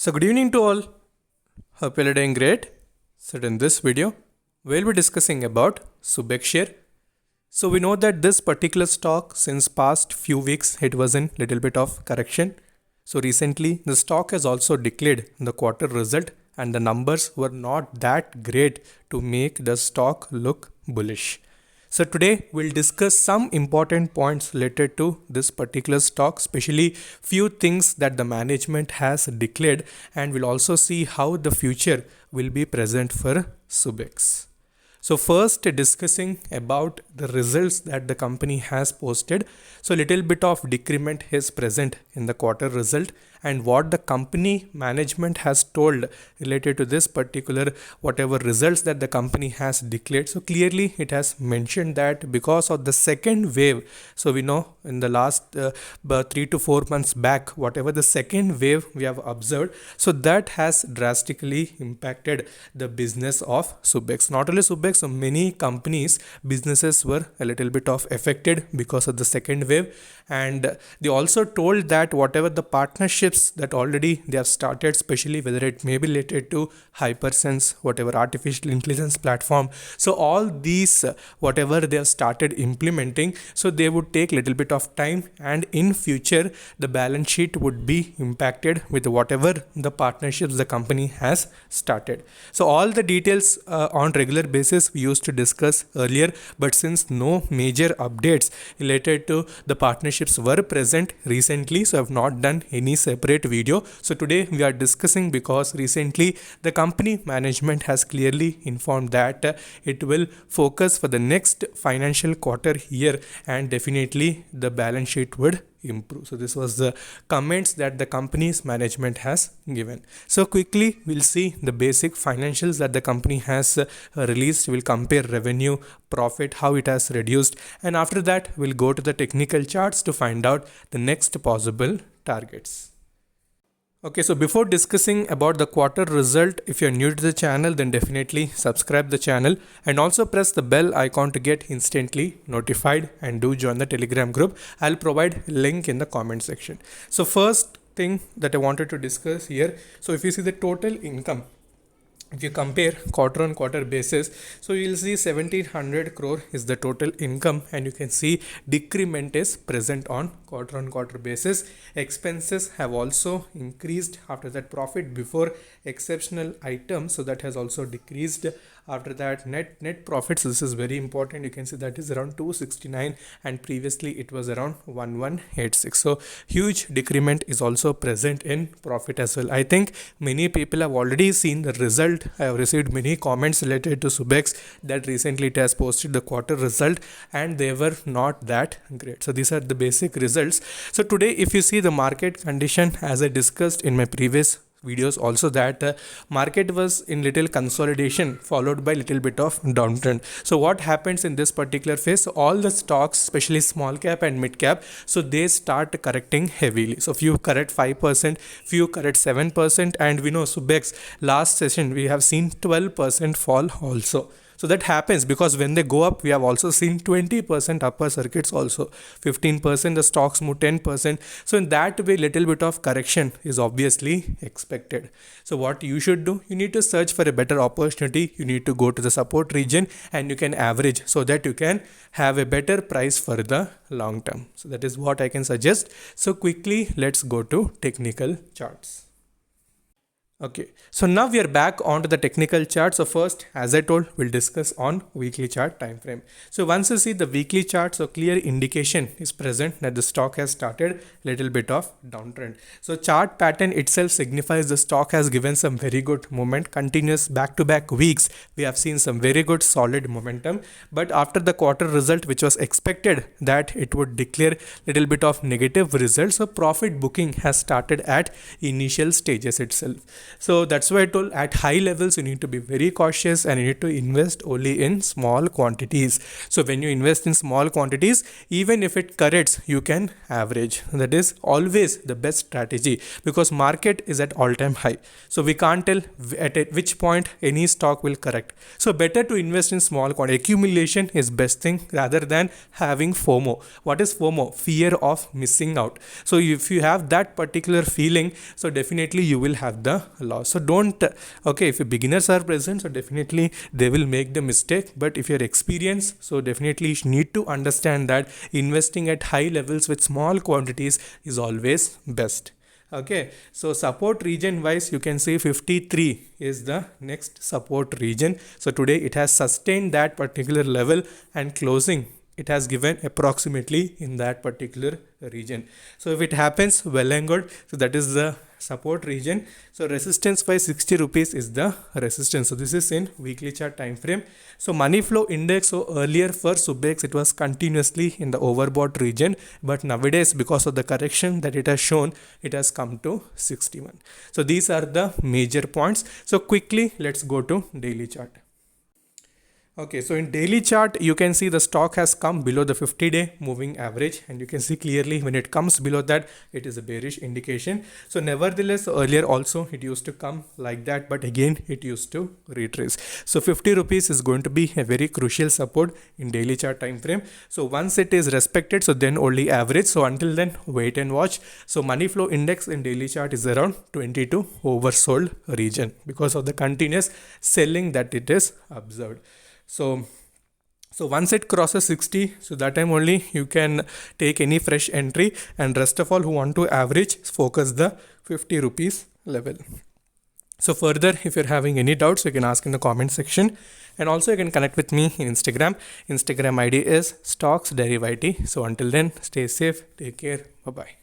So good evening to all. Hope you're doing great. So in this video, we'll be discussing about Subex share. So we know that this particular stock since past few weeks it was in little bit of correction. So recently the stock has also declared the quarter result and the numbers were not that great to make the stock look bullish. So today we'll discuss some important points related to this particular stock, especially few things that the management has declared, and we'll also see how the future will be present for Subex. So first discussing about the results that the company has posted. So little bit of decrement is present in the quarter result, and what the company management has told related to this particular whatever results that the company has declared. So clearly it has mentioned that because of the second wave, so we know in the last 3 to 4 months back, whatever the second wave we have observed, so that has drastically impacted the business of Subex. Not only Subex, so many companies businesses were a little bit of affected because of the second wave, and they also told that whatever the partnerships that already they have started, especially whether it may be related to Hypersense, whatever artificial intelligence platform, so all these whatever they have started implementing, so they would take little bit of time, and in future the balance sheet would be impacted with whatever the partnerships the company has started. So all the details on regular basis we used to discuss earlier, but since no major updates related to the partnerships were present recently, so I have not done any separate video. So today we are discussing because recently the company management has clearly informed that it will focus for the next financial quarter year, and definitely the balance sheet would improve. So this was the comments that the company's management has given. So quickly we'll see the basic financials that the company has released. We'll compare revenue, profit, how it has reduced, and after that we'll go to the technical charts to find out the next possible targets. Okay, so before discussing about the quarter result, if you're new to the channel, then definitely subscribe the channel and also press the bell icon to get instantly notified, and do join the Telegram group. I'll provide link in the comment section. So first thing that I wanted to discuss here, so if you see the total income, if you compare quarter on quarter basis, so you'll see 1700 crore is the total income, and you can see decrement is present on quarter basis. Expenses have also increased. After that, profit before exceptional items, so that has also decreased. After that, net profits, this is very important, you can see that is around 269 and previously it was around 1186. So huge decrement is also present in profit as well. I think many people have already seen the result. I have received many comments related to Subex that recently it has posted the quarter result and they were not that great. So these are the basic results. So today if you see the market condition, as I discussed in my previous videos also, that market was in little consolidation followed by little bit of downtrend. So what happens in this particular phase, all the stocks, especially small cap and mid cap, so they start correcting heavily. So few correct 5%, few correct 7%, and we know Subex last session we have seen 12% fall also. So that happens because when they go up, we have also seen 20% upper circuits also, 15% the stocks move 10%. So in that way, little bit of correction is obviously expected. So what you should do, you need to search for a better opportunity. You need to go to the support region and you can average so that you can have a better price for the long term. So that is what I can suggest. So quickly, let's go to technical charts. Okay, so now we are back onto the technical chart. So first, as I told, we'll discuss on weekly chart time frame. So once you see the weekly chart, so clear indication is present that the stock has started little bit of downtrend. So chart pattern itself signifies the stock has given some very good movement, continuous back-to-back weeks. We have seen some very good solid momentum, but after the quarter result, which was expected that it would declare little bit of negative results, so profit booking has started at initial stages itself. So that's why I told at high levels you need to be very cautious and you need to invest only in small quantities. So when you invest in small quantities, even if it corrects, you can average. That is always the best strategy because market is at all-time high. So we can't tell at which point any stock will correct. So better to invest in small quantity. Accumulation is best thing rather than having FOMO. What is FOMO? Fear of missing out. So if you have that particular feeling, so definitely you will have the loss. So don't, okay, if beginners are present, so definitely they will make the mistake. But if you're experienced, so definitely you need to understand that investing at high levels with small quantities is always best. Okay, so support region wise, you can say 53 is the next support region. So today it has sustained that particular level and closing it has given approximately in that particular region. So if it happens, well and good. So that is the support region. So resistance by 60 rupees is the resistance. So this is in weekly chart time frame. So money flow index, so earlier for Subex it was continuously in the overbought region, but nowadays because of the correction that it has shown, it has come to 61. So these are the major points. So quickly let's go to daily chart. Okay, so in daily chart, you can see the stock has come below the 50-day moving average, and you can see clearly when it comes below that, it is a bearish indication. So nevertheless, earlier also it used to come like that, but again it used to retrace. So 50 rupees is going to be a very crucial support in daily chart time frame. So once it is respected, so then only average. So until then, wait and watch. So money flow index in daily chart is around 22 oversold region because of the continuous selling that it is observed. So once it crosses 60, so that time only you can take any fresh entry, and rest of all who want to average, focus the 50 rupees level. So further, if you're having any doubts, you can ask in the comment section, and also you can connect with me in Instagram. Instagram ID is Stocks Derivati. So until then, stay safe, take care, bye bye.